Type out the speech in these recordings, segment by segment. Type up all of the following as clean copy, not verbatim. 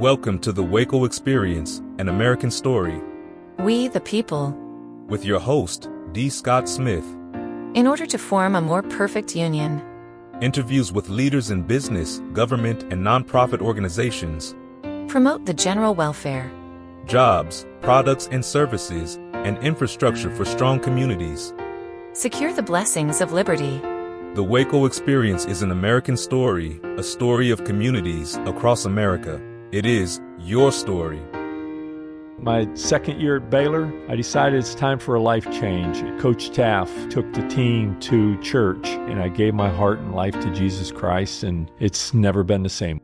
Welcome to the WACO Experience, an American story. We, the people. With your host, D. Scott Smith. In order to form a more perfect union. Interviews with leaders in business, government, and nonprofit organizations. Promote the general welfare. Jobs, products and services, and infrastructure for strong communities. Secure the blessings of liberty. The WACO Experience is an American story, a story of communities across America. It is your story. My second year at Baylor, I decided it's time for a life change. Coach Teaff took the team to church, and I gave my heart and life to Jesus Christ, and it's never been the same.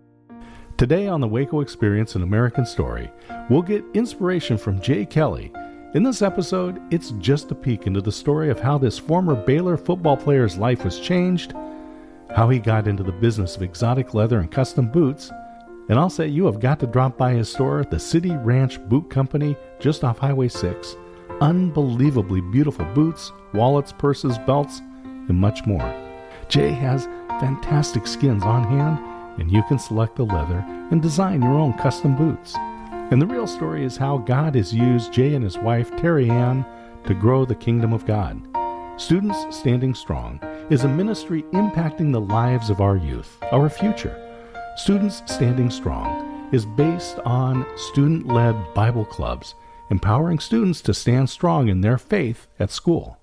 Today on the WACO Experience, an American story, we'll get inspiration from Jay Kelly. In this episode, it's just a peek into the story of how this former Baylor football player's life was changed, how he got into the business of exotic leather and custom boots, and I'll say you have got to drop by his store, the City Ranch Boot Company, just off Highway 6. Unbelievably beautiful boots, wallets, purses, belts, and much more. Jay has fantastic skins on hand, and you can select the leather and design your own custom boots. And the real story is how God has used Jay and his wife, Terry Ann, to grow the kingdom of God. Students Standing Strong is a ministry impacting the lives of our youth, our future. Students Standing Strong is based on student-led Bible clubs, empowering students to stand strong in their faith at school.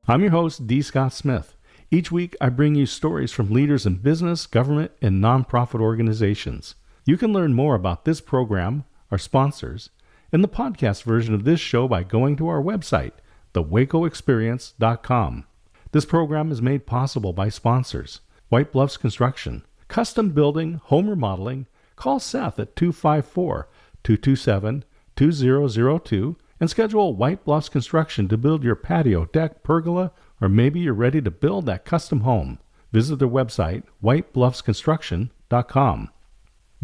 I'm your host, D. Scott Smith. Each week, I bring you stories from leaders in business, government, and nonprofit organizations. You can learn more about this program, our sponsors, and the podcast version of this show by going to our website, thewacoexperience.com. This program is made possible by sponsors: White Bluffs Construction, Custom Building, Home Remodeling. Call Seth at 254-227-2002 and schedule White Bluffs Construction to build your patio, deck, pergola, or maybe you're ready to build that custom home. Visit their website, whitebluffsconstruction.com.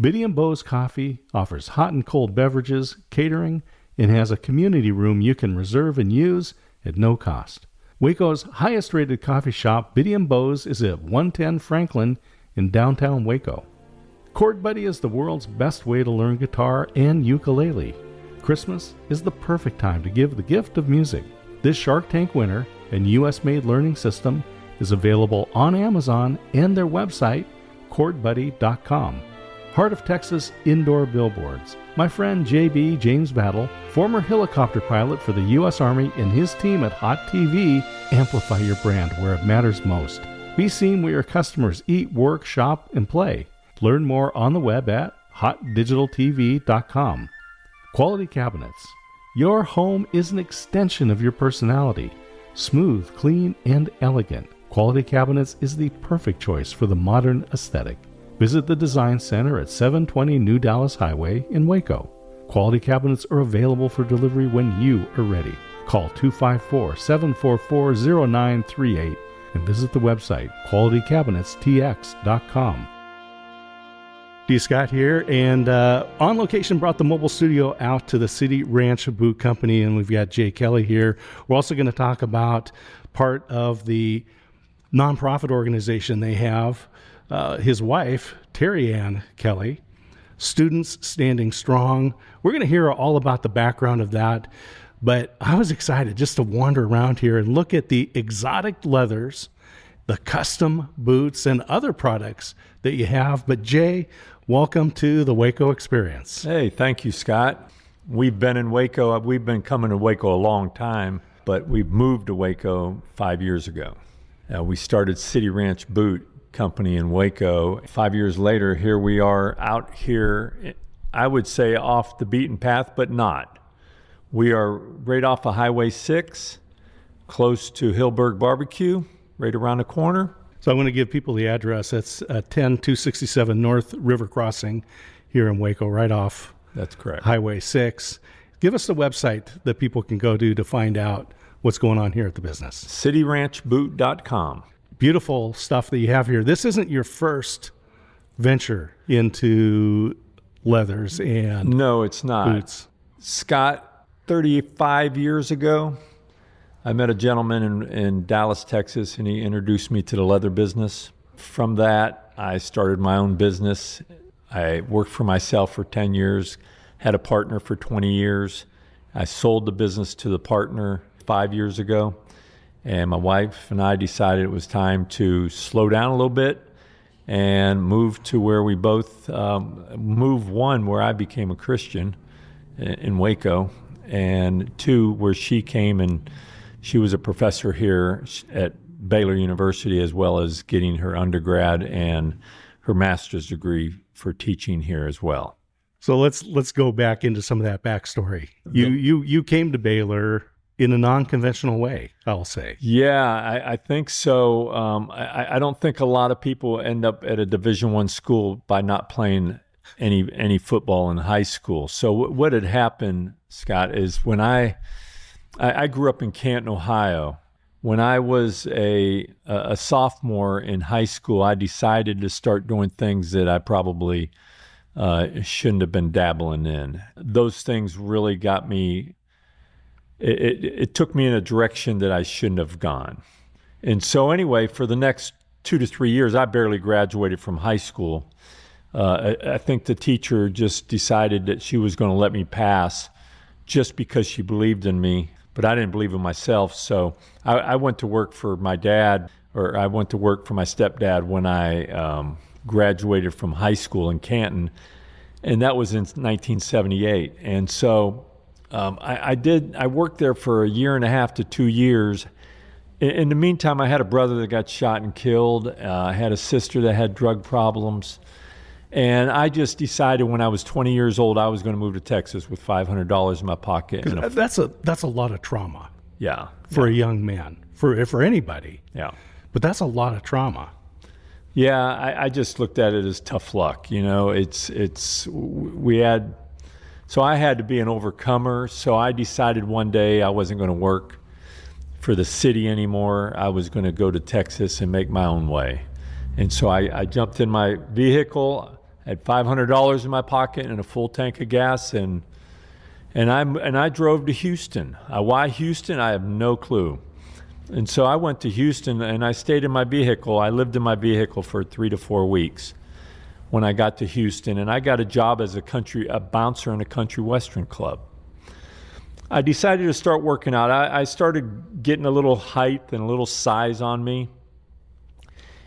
Biddy & Bo's Coffee offers hot and cold beverages, catering, and has a community room you can reserve and use at no cost. Waco's highest-rated coffee shop, Biddy & Bo's, is at 110 Franklin in downtown Waco. Chord Buddy is the world's best way to learn guitar and ukulele. Christmas is the perfect time to give the gift of music. This Shark Tank winner and U.S.-made learning system is available on Amazon and their website, chordbuddy.com. Heart of Texas Indoor Billboards. My friend J.B. James Battle, former helicopter pilot for the U.S. Army, and his team at Hot TV amplify your brand where it matters most. Be seen where your customers eat, work, shop, and play. Learn more on the web at hotdigitaltv.com. Quality Cabinets. Your home is an extension of your personality. Smooth, clean, and elegant. Quality Cabinets is the perfect choice for the modern aesthetic. Visit the Design Center at 720 New Dallas Highway in Waco. Quality Cabinets are available for delivery when you are ready. Call 254-744-0938 and visit the website, qualitycabinetstx.com. D. Scott here, and On Location brought the mobile studio out to the City Ranch Boot Company, and we've got Jay Kelly here. We're also going to talk about part of the nonprofit organization they have. His wife, Terry Ann Kelly, Students Standing Strong. We're going to hear all about the background of that. But I was excited just to wander around here and look at the exotic leathers, the custom boots, and other products that you have. But Jay, welcome to the WACO Experience. Hey, thank you, Scott. We've been in Waco. We've been coming to Waco a long time, but we've moved to Waco 5 years ago. We started City Ranch Boot Company in Waco. 5 years later, here we are out here, I would say off the beaten path, but not. We are right off of Highway 6, close to Hillberg Barbecue, right around the corner. So I'm going to give people the address. It's 10267 North River Crossing here in Waco, right off That's correct. Highway 6. Give us the website that people can go to find out what's going on here at the business. cityranchboot.com. Beautiful stuff that you have here. This isn't your first venture into leathers and No, it's not. Boots. Scott, 35 years ago, I met a gentleman in Dallas, Texas, and he introduced me to the leather business. From that, I started my own business. I worked for myself for 10 years, had a partner for 20 years. I sold the business to the partner 5 years ago, and my wife and I decided it was time to slow down a little bit and move to where we both move, one, where I became a Christian in Waco, and two, where she came and she was a professor here at Baylor University, as well as getting her undergrad and her master's degree for teaching here as well. So let's go back into some of that backstory. You came to Baylor in a non-conventional way, I'll say. Yeah, I think so. I don't think a lot of people end up at a Division I school by not playing any football in high school. So what had happened, Scott, is when I grew up in Canton, Ohio. When I was a sophomore in high school, I decided to start doing things that I probably shouldn't have been dabbling in. Those things really got me, it took me in a direction that I shouldn't have gone. And so anyway, for the next 2 to 3 years, I barely graduated from high school. I think the teacher just decided that she was going to let me pass just because she believed in me, but I didn't believe in myself. So I went to work for my dad, or I went to work for my stepdad when I graduated from high school in Canton, and that was in 1978. And so I worked there for 1.5 to 2 years. In the meantime, I had a brother that got shot and killed. I had a sister that had drug problems. And I just decided when I was 20 years old, I was going to move to Texas with $500 in my pocket. And that's a lot of trauma. Yeah. For a young man, for anybody. Yeah. But that's a lot of trauma. Yeah, I just looked at it as tough luck. You know, so I had to be an overcomer. So I decided one day I wasn't going to work for the city anymore. I was going to go to Texas and make my own way. And so I jumped in my vehicle, had $500 in my pocket and a full tank of gas, and I drove to Houston. Why Houston? I have no clue. And so I went to Houston and I stayed in my vehicle. I lived in my vehicle for 3 to 4 weeks when I got to Houston, and I got a job as a bouncer in a country western club. I decided to start working out. I started getting a little height and a little size on me.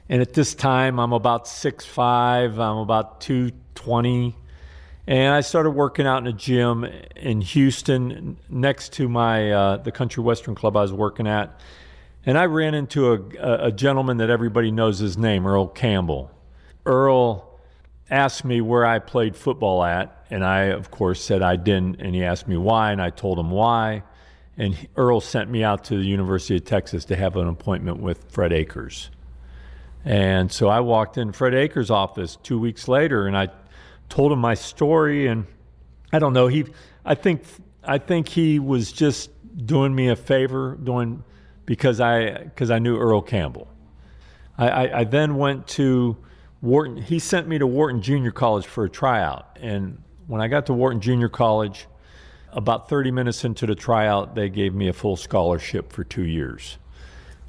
And at this time, I'm about 6'5", I'm about 220. And I started working out in a gym in Houston next to the country western club I was working at. And I ran into a gentleman that everybody knows his name, Earl Campbell. Earl asked me where I played football at, and I, of course, said I didn't. And he asked me why, and I told him why. And Earl sent me out to the University of Texas to have an appointment with Fred Akers. And so I walked in Fred Akers' office 2 weeks later, and I told him my story. And I don't know, I think he was just doing me a favor, because I knew Earl Campbell. I then went to Wharton. He sent me to Wharton Junior College for a tryout. And when I got to Wharton Junior College, about 30 minutes into the tryout, they gave me a full scholarship for 2 years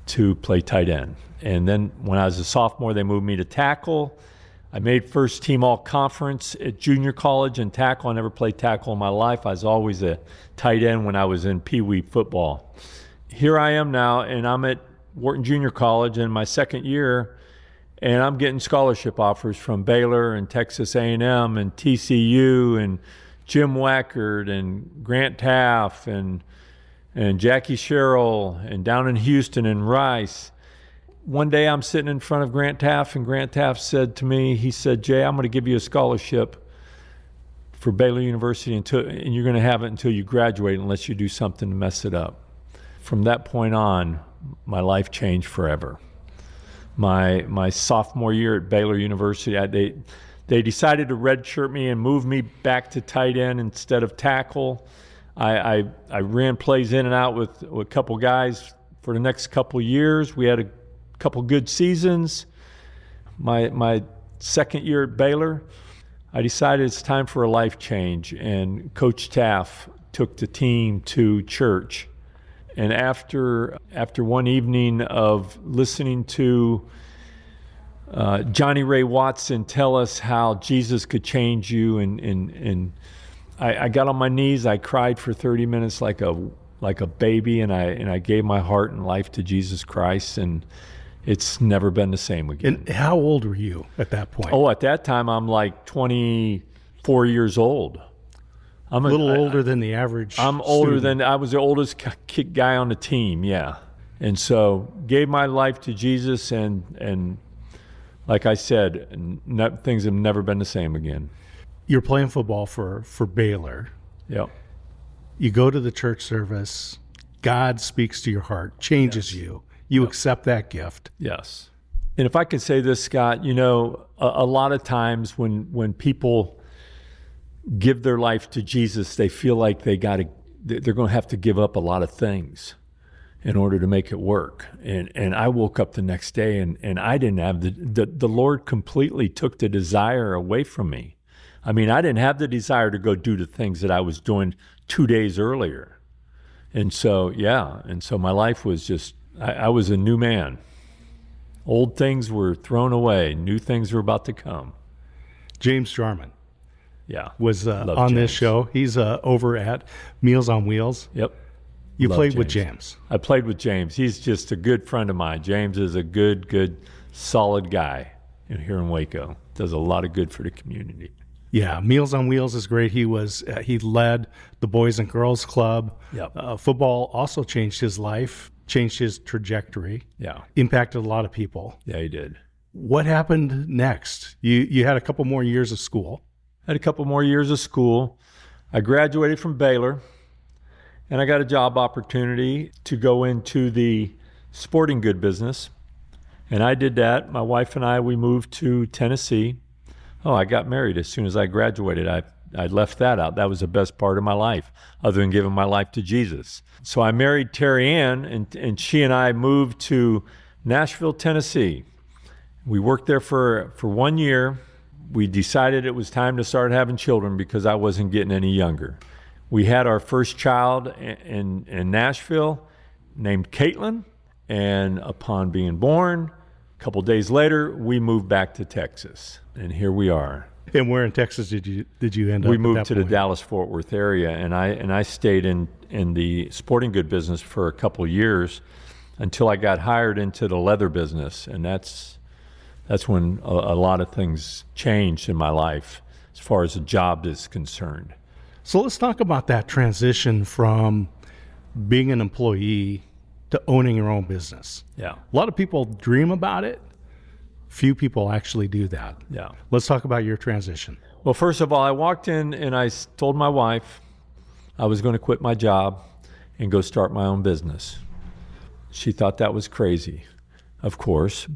to play tight end. And then when I was a sophomore, they moved me to tackle. I made first team all conference at junior college in tackle. I never played tackle in my life. I was always a tight end when I was in Pee Wee football. Here I am now, and I'm at Wharton Junior College in my second year, and I'm getting scholarship offers from Baylor and Texas A&M and TCU and Jim Wackert and Grant Teaff and Jackie Sherrill, and down in Houston and Rice. One day I'm sitting in front of Grant Teaff, and Grant Teaff said to me, he said, "Jay, I'm going to give you a scholarship for Baylor University, and you're going to have it until you graduate unless you do something to mess it up." From that point on, my life changed forever. My sophomore year at Baylor University, they decided to redshirt me and move me back to tight end instead of tackle. I ran plays in and out with a couple guys for the next couple years. We had a couple good seasons. My second year at Baylor, I decided it's time for a life change, and Coach Teaff took the team to church. And after one evening of listening to Johnny Ray Watson tell us how Jesus could change you. And I got on my knees. I cried for 30 minutes like a baby, and I gave my heart and life to Jesus Christ, and it's never been the same again. And how old were you at that point? Oh, at that time, I'm like 24 years old. I'm a little older than the average I'm older student. I was the oldest guy on the team, yeah. And so gave my life to Jesus, and like I said, things have never been the same again. You're playing football for Baylor. Yep. You go to the church service. God speaks to your heart, changes you. You accept that gift. Yes. And if I could say this, Scott, you know, a lot of times when people give their life to Jesus, they feel like they're going to have to give up a lot of things in order to make it work. And I woke up the next day and I didn't have the Lord completely took the desire away from me. I mean, I didn't have the desire to go do the things that I was doing 2 days earlier. And so, my life was just, I was a new man. Old things were thrown away. New things were about to come. James Jarman was on James. this show. He's over at Meals on Wheels. Yep. You Love played with James. I played with James. He's just a good friend of mine. James is a good, solid guy here in Waco. Does a lot of good for the community. Yeah, Meals on Wheels is great. He led the Boys and Girls Club. Yep. Football also changed his life, changed his trajectory. Yeah. Impacted a lot of people. Yeah, he did. What happened next? You had a couple more years of school. Had a couple more years of school. I graduated from Baylor, and I got a job opportunity to go into the sporting good business. And I did that. My wife and I, we moved to Tennessee. Oh, I got married as soon as I graduated. I left that out. That was the best part of my life, other than giving my life to Jesus. So I married Terry Ann, and she and I moved to Nashville, Tennessee. We worked there for 1 year. We decided it was time to start having children because I wasn't getting any younger. We had our first child in Nashville named Caitlin, and upon being born, a couple days later, we moved back to Texas, and here we are. And where in Texas did you end up? We moved at that to point? the Dallas-Fort Worth area, and I stayed in the sporting good business for a couple of years until I got hired into the leather business, and that's when a lot of things changed in my life as far as a job is concerned. So let's talk about that transition from being an employee to owning your own business. Yeah. A lot of people dream about it. Few people actually do that. Yeah. Let's talk about your transition. Well, first of all, I walked in and I told my wife I was going to quit my job and go start my own business. She thought that was crazy, of course.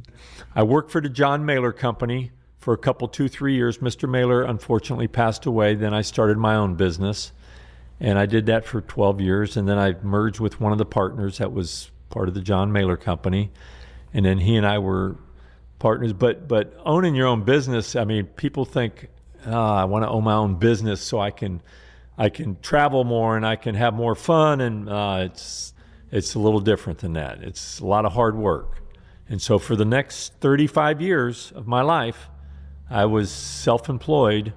I worked for the John Mailer Company for a couple, 2-3 years. Mr. Mailer unfortunately passed away. Then I started my own business, and I did that for 12 years. And then I merged with one of the partners that was part of the John Mailer Company. And then he and I were partners. But owning your own business, I mean, people think, I want to own my own business so I can travel more and I can have more fun. And it's a little different than that. It's a lot of hard work. And so for the next 35 years of my life, I was self-employed.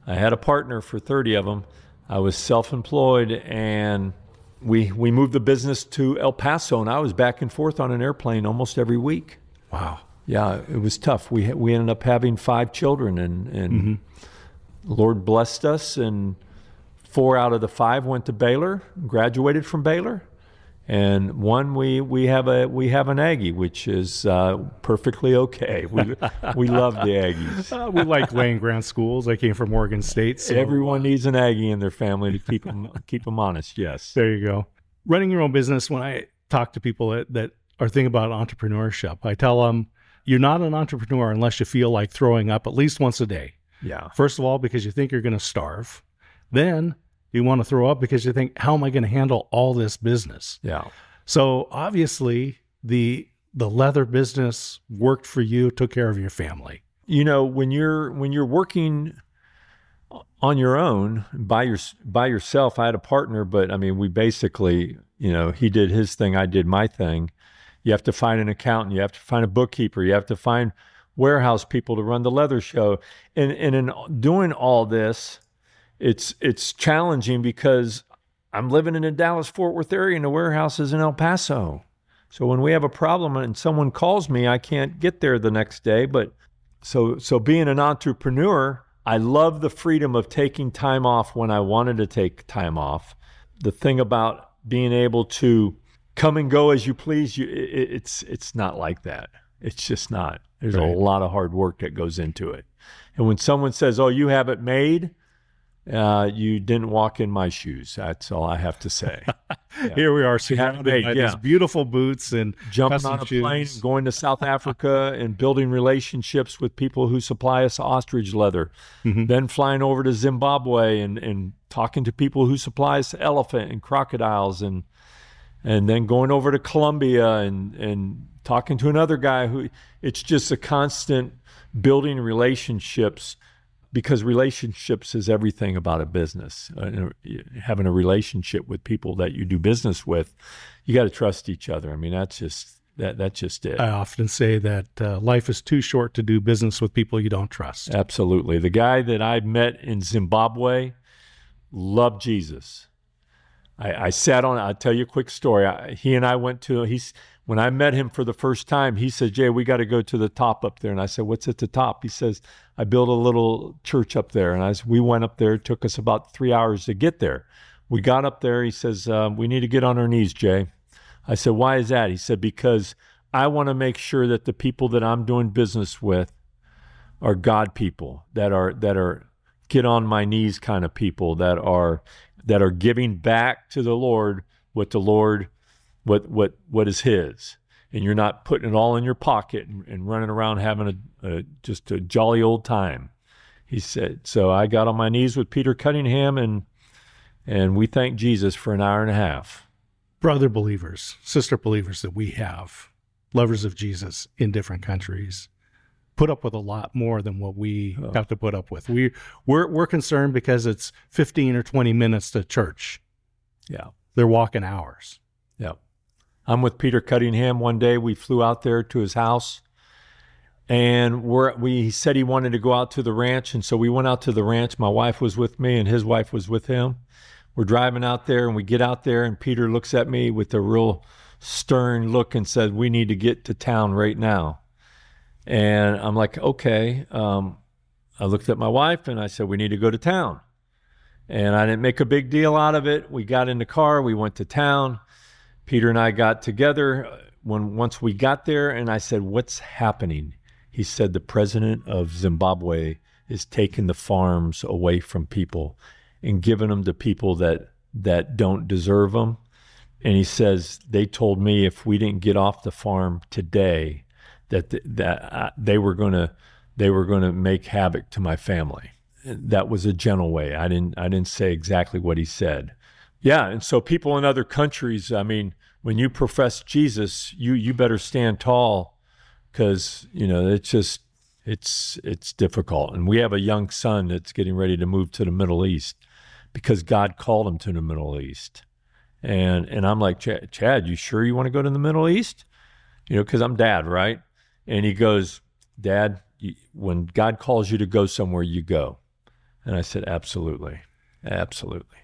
I had a partner for 30 of them. I was self-employed, and we moved the business to El Paso, and I was back and forth on an airplane almost every week. Wow. Yeah, it was tough. We ended up having 5 children, and the Lord blessed us, and 4 out of the 5 went to Baylor, graduated from Baylor. And one we have an Aggie, which is perfectly okay. We love the Aggies. We like land grant schools. I came from Oregon State. So, Everyone needs an Aggie in their family to keep them honest. Yes. There you go. Running your own business. When I talk to people that are thinking about entrepreneurship, I tell them you're not an entrepreneur unless you feel like throwing up at least once a day. Yeah. First of all, because you think you're going to starve. Then you want to throw up because you think, how am I going to handle all this business? Yeah. So obviously the leather business worked for you, took care of your family. You know, when you're working on your own by yourself, I had a partner, but I mean, we basically, you know, he did his thing, I did my thing. You have to find an accountant, you have to find a bookkeeper, you have to find warehouse people to run the leather show. And in doing all this, it's challenging because I'm living in the Dallas-Fort Worth area and the warehouse is in El Paso. So when we have a problem and someone calls me, I can't get there the next day. But so being an entrepreneur, I love the freedom of taking time off when I wanted to take time off. The thing about being able to come and go as you please, it's not like that. It's just not. There's Right. a lot of hard work that goes into it. And when someone says, "Oh, you have it made," you didn't walk in my shoes. That's all I have to say. Yeah. Here we are surrounded Hey, by yeah. these beautiful boots and Jumping custom on a shoes. plane, and going to South Africa and building relationships with people who supply us ostrich leather. Mhm. Then flying over to Zimbabwe and talking to people who supply us elephant and crocodiles, and then going over to Colombia and talking to another guy who, it's just a constant building relationships, because relationships is everything about a business. Having a relationship with people that you do business with, you got to trust each other. I mean, that's just it. I often say that life is too short to do business with people you don't trust. Absolutely. The guy that I met in Zimbabwe loved Jesus. I sat on, I'll tell you a quick story. He and I went to, when I met him for the first time, he said, "Jay, we got to go to the top up there." And I said, "What's at the top?" He says, "I built a little church up there." And we went up there. It took us about 3 hours to get there. We got up there. He says, "We need to get on our knees, Jay." I said, "Why is that?" He said, "Because I want to make sure that the people that I'm doing business with are God people, that are get on my knees kind of people, that are giving back to the Lord what is His, and you're not putting it all in your pocket and running around having just a jolly old time." He said. So I got on my knees with Peter Cunningham, and we thanked Jesus for an hour and a half. Brother believers, sister believers that we have, lovers of Jesus in different countries, put up with a lot more than what we have to put up with. We're concerned because it's 15 or 20 minutes to church. Yeah. They're walking hours. Yeah. I'm with Peter Cunningham one day. We flew out there to his house, and he said he wanted to go out to the ranch, and so we went out to the ranch. My wife was with me, and his wife was with him. We're driving out there, and we get out there, and Peter looks at me with a real stern look and said, "We need to get to town right now." And I'm like, "Okay." I looked at my wife, and I said, "We need to go to town." And I didn't make a big deal out of it. We got in the car. We went to town. Peter and I got together once we got there, and I said, "What's happening?" He said, "The president of Zimbabwe is taking the farms away from people and giving them to people that don't deserve them." And he says, "They told me if we didn't get off the farm today, that they were going to make havoc to my family." That was a gentle way. I didn't say exactly what he said. Yeah, and so people in other countries, I mean, when you profess Jesus, you better stand tall, because it's difficult. And we have a young son that's getting ready to move to the Middle East because God called him to the Middle East. And I'm like, Chad, you sure you want to go to the Middle East? Because I'm dad, right? And he goes, "Dad, when God calls you to go somewhere, you go." And I said, "Absolutely, absolutely."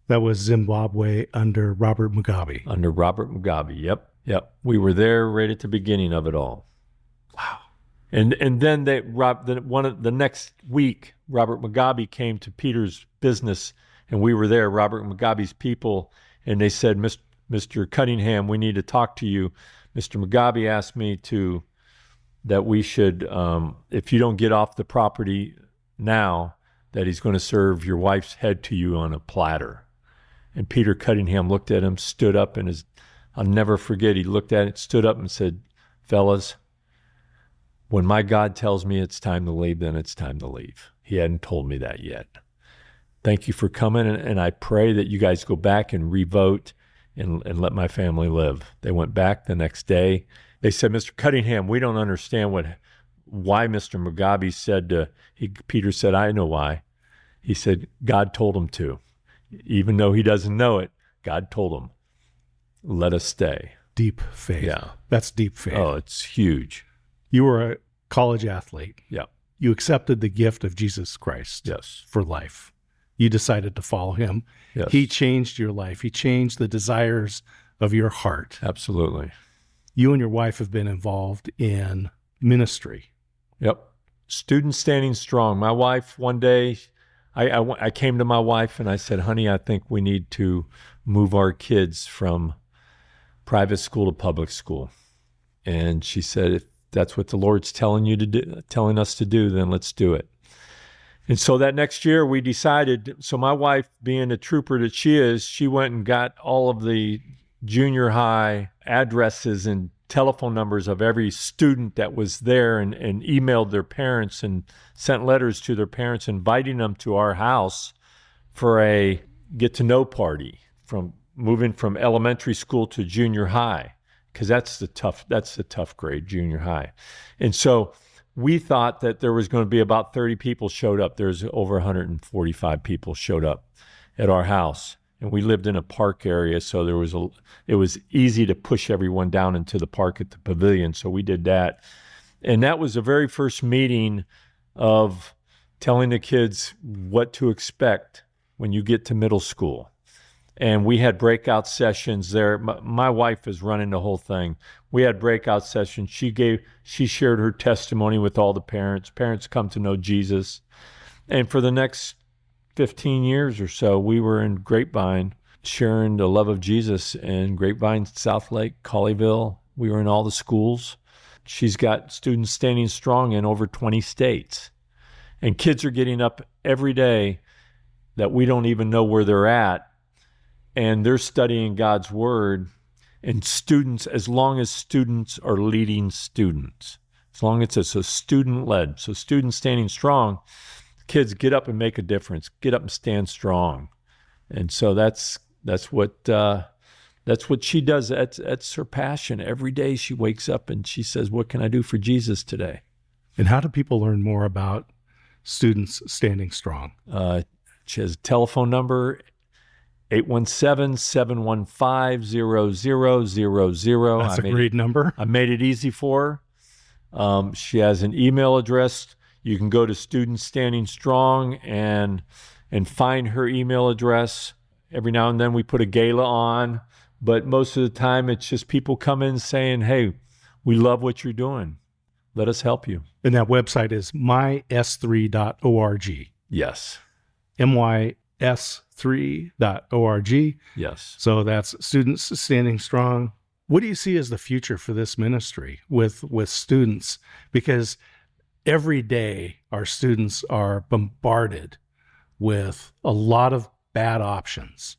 That was Zimbabwe under Robert Mugabe. Under Robert Mugabe, yep. We were there right at the beginning of it all. Wow. And then the next week, Robert Mugabe came to Peter's business, and we were there, Robert Mugabe's people, and they said, Mr. Cunningham, we need to talk to you. Mr. Mugabe asked me that we should, if you don't get off the property now, that he's going to serve your wife's head to you on a platter. And Peter Cunningham looked at him, stood up, and I'll never forget, he looked at it, stood up and said, "Fellas, when my God tells me it's time to leave, then it's time to leave." He hadn't told me that yet. Thank you for coming, and I pray that you guys go back and re-vote and let my family live. They went back the next day. They said, "Mr. Cunningham, we don't understand why Mr. Mugabe said," Peter said, "I know why." He said, "God told him to. Even though he doesn't know it, God told him, let us stay." Deep faith. Yeah. That's deep faith. Oh, it's huge. You were college athlete. Yeah. You accepted the gift of Jesus Christ Yes. for life. You decided to follow him. Yes. He changed your life. He changed the desires of your heart. Absolutely. You and your wife have been involved in ministry. Yep. Students standing strong. My wife, one day, I came to my wife and I said, honey, I think we need to move our kids from private school to public school. And she said, if that's what the Lord's telling us to do, then let's do it. And so that next year we decided, so my wife, being a trooper that she is, she went and got all of the junior high addresses and telephone numbers of every student that was there and emailed their parents and sent letters to their parents inviting them to our house for a get-to-know party from moving from elementary school to junior high, because that's the tough grade, junior high. And so we thought that there was going to be about 30 people showed up. There's over 145 people showed up at our house. And we lived in a park area, so it was easy to push everyone down into the park at the pavilion. So we did that. And that was the very first meeting of telling the kids what to expect when you get to middle school. And we had breakout sessions there. My wife is running the whole thing. We had breakout sessions. She shared her testimony with all the parents. Parents come to know Jesus. And for the next 15 years or so, we were in Grapevine sharing the love of Jesus in Grapevine, South Lake, Colleyville. We were in all the schools. She's got students standing strong in over 20 states. And kids are getting up every day that we don't even know where they're at. And they're studying God's word. And students, as long as students are leading students, as long as it's a student-led, so students standing strong, kids get up and make a difference, get up and stand strong. And so that's what she does. That's her passion. Every day she wakes up and she says, what can I do for Jesus today? And how do people learn more about students standing strong? She has a telephone number, 817-715-0000. That's a great number. I made it easy for her. She has an email address. You can go to Students Standing Strong and find her email address. Every now and then we put a gala on, but most of the time it's just people come in saying, hey, we love what you're doing. Let us help you. And that website is mys3.org. Yes. mys3.org. Yes. So that's Students Standing Strong. What do you see as the future for this ministry with students? Because every day our students are bombarded with a lot of bad options.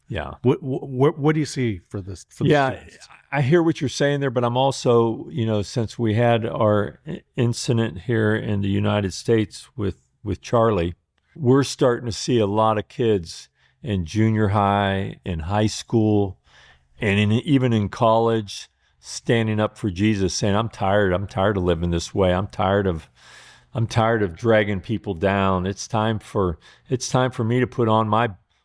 Yeah. What do you see for this? Students? I hear what you're saying there, but I'm also, since we had our incident here in the United States with Charlie, we're starting to see a lot of kids in junior high, in high school, and even in college standing up for Jesus, saying, I'm tired of living this way. I'm tired of dragging people down. It's time for me to put on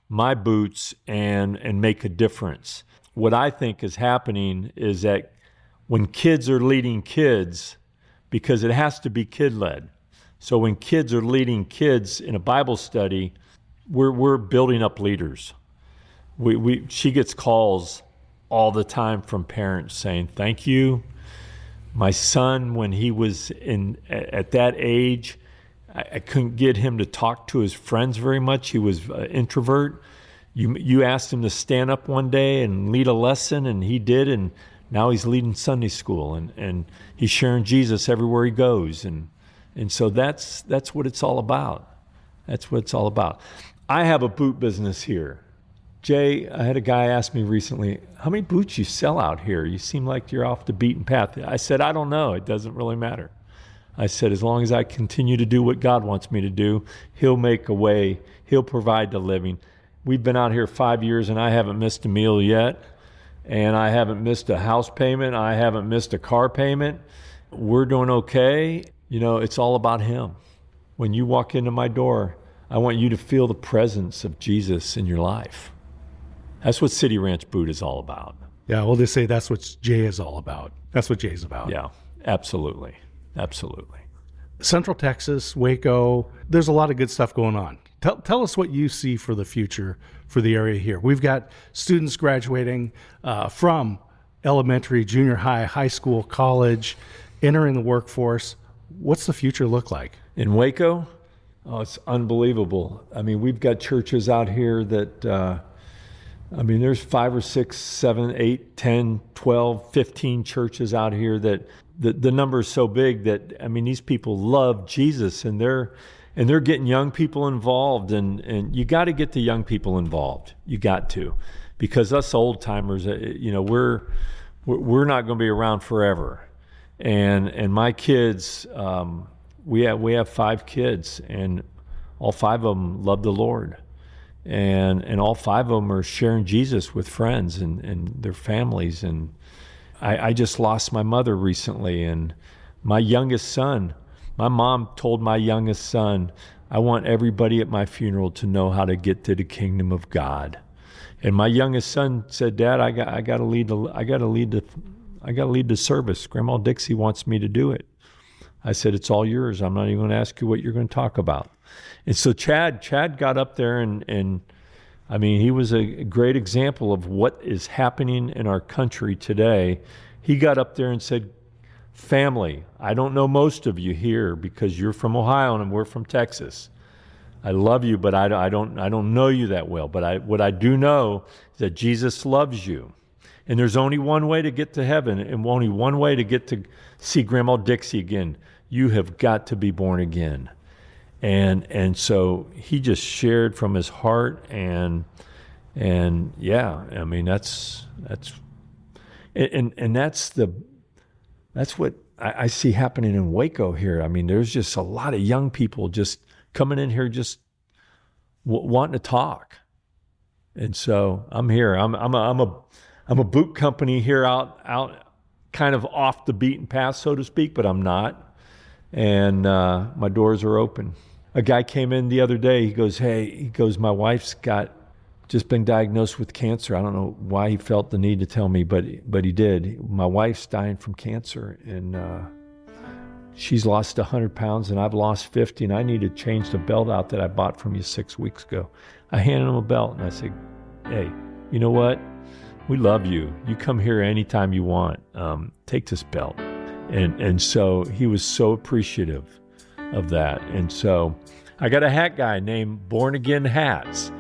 my boots and make a difference. What I think is happening is that when kids are leading kids, because it has to be kid-led. So when kids are leading kids in a Bible study, we're building up leaders. She gets calls all the time from parents saying, thank you. My son, when he was at that age, I couldn't get him to talk to his friends very much. He was an introvert. You asked him to stand up one day and lead a lesson, and he did, and now he's leading Sunday school, and he's sharing Jesus everywhere he goes. And so that's what it's all about. That's what it's all about. I have a boot business here. Jay, I had a guy ask me recently, how many boots you sell out here? You seem like you're off the beaten path. I said, I don't know. It doesn't really matter. I said, as long as I continue to do what God wants me to do, He'll make a way. He'll provide the living. We've been out here 5 years, and I haven't missed a meal yet, and I haven't missed a house payment. I haven't missed a car payment. We're doing okay. It's all about Him. When you walk into my door, I want you to feel the presence of Jesus in your life. That's what City Ranch Boot is all about. Yeah, well, they say that's what Jay is all about. That's what Jay's about. Yeah, absolutely. Absolutely. Central Texas, Waco, there's a lot of good stuff going on. Tell us what you see for the future for the area here. We've got students graduating from elementary, junior high, high school, college, entering the workforce. What's the future look like? In Waco, oh, it's unbelievable. I mean, we've got churches out here that, there's 5 or 6, 7, 8, 10, 12, 15 churches out here that the number is so big that, these people love Jesus, and they're getting young people involved, and you got to get the young people involved. You got to, because us old timers, we're not going to be around forever. And my kids, we have 5 kids, and all 5 of them love the Lord, and all 5 of them are sharing Jesus with friends and their families. And I just lost my mother recently, and my youngest son. My mom told my youngest son, I want everybody at my funeral to know how to get to the kingdom of God. And my youngest son said, Dad, I got to lead the service. Grandma Dixie wants me to do it. I said, it's all yours. I'm not even going to ask you what you're going to talk about. And so Chad got up there, and he was a great example of what is happening in our country today. He got up there and said, family, I don't know most of you here because you're from Ohio and we're from Texas. I love you, but I don't know you that well. But what I do know is that Jesus loves you. And there's only one way to get to heaven, and only one way to get to see Grandma Dixie again. You have got to be born again. And so he just shared from his heart, and yeah, that's what I see happening in Waco here. There's just a lot of young people just coming in here just wanting to talk. And so I'm here. I'm a boot company here out kind of off the beaten path, so to speak, but I'm not. And my doors are open. A guy came in the other day. He goes, my wife's just been diagnosed with cancer. I don't know why he felt the need to tell me, but he did. My wife's dying from cancer, and she's lost 100 pounds, and I've lost 50, and I need to change the belt out that I bought from you 6 weeks ago. I handed him a belt, and I said, hey, you know what? We love you. You come here anytime you want. Take this belt. And so he was so appreciative of that. And so I got a hat guy named Born Again Hats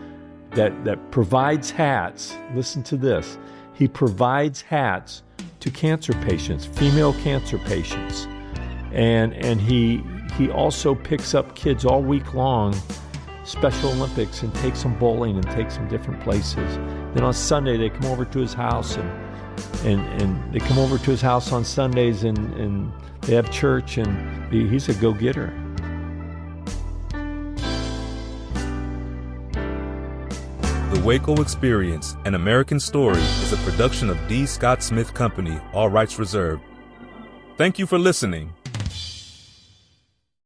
that provides hats. Listen to this. He provides hats to cancer patients, female cancer patients. And he also picks up kids all week long, Special Olympics, and takes them bowling and takes them different places. Then on Sunday they come over to his house, and they come over to his house on Sundays, and they have church, and he's a go-getter. The WACO Experience, An American Story, is a production of D. Scott Smith Company, all rights reserved. Thank you for listening.